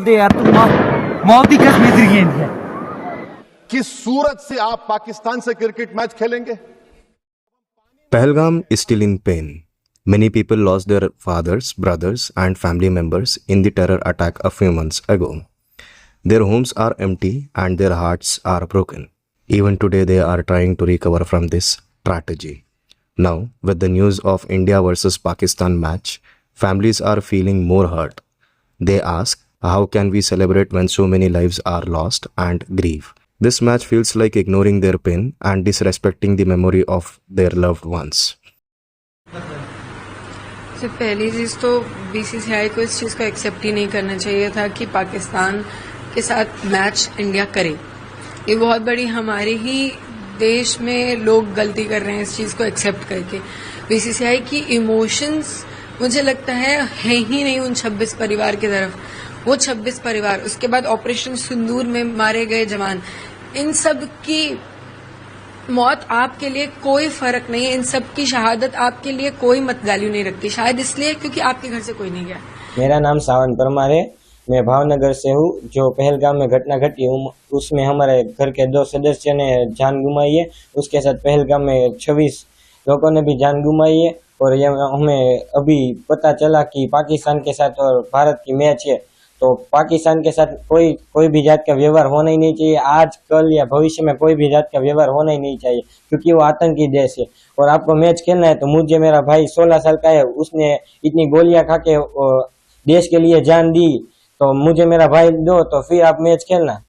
दे यार, तुम मौत ही किस मिस्र गेंद है। किस सूरत से आप पाकिस्तान से क्रिकेट मैच खेलेंगे? Pahalgam is still in pain. Many people lost their fathers, brothers, and family members in the terror attack a few months ago. Their homes are empty and their hearts are broken. Even today, they are trying to recover from this tragedy. Now, with the news of India versus Pakistan match, families are feeling more hurt. They ask, how can we celebrate when so many lives are lost and grieve? This match feels like ignoring their pain and disrespecting the memory of their loved ones. सबसे पहली चीज़ तो BCCI को इस चीज़ को accept ही नहीं करना चाहिए था कि पाकिस्तान के साथ मैच इंडिया करे। ये बहुत बड़ी हमारे ही देश में लोग गलती कर रहे हैं इस चीज़ को एक्सेप्ट करके। बीसीसीआई की इमोशंस मुझे लगता है ही नहीं उन 26 परिवार की तरफ। वो 26 परिवार, उसके बाद ऑपरेशन सिंदूर में मारे गए जवान, इन सब की मौत आपके लिए कोई फर्क नहीं है, इन सब की शहादत आपके लिए कोई मत वैल्यू नहीं रखती। शायद इसलिए क्योंकि आपके घर से कोई नहीं गया। मेरा नाम सावन परमार है, मैं भावनगर से हूँ। जो पहलगाम में घटना घटी उसमें हमारे घर के 2 सदस्य ने जान गुमाई है। उसके साथ पहलगाम में 26 लोगों ने भी जान गुमाई है। और ये हमें अभी पता चला कि पाकिस्तान के साथ और भारत की मैच है, तो पाकिस्तान के साथ कोई भी जात का व्यवहार होना ही नहीं चाहिए। आज कल या भविष्य में कोई भी जात का व्यवहार होना ही नहीं चाहिए, क्योंकि वो आतंकी देश है। और आपको मैच खेलना है तो मुझे मेरा भाई 16 साल का है, उसने इतनी गोलियां खा के देश के लिए जान दी, तो मुझे मेरा भाई दो तो फिर आप मैच खेलना।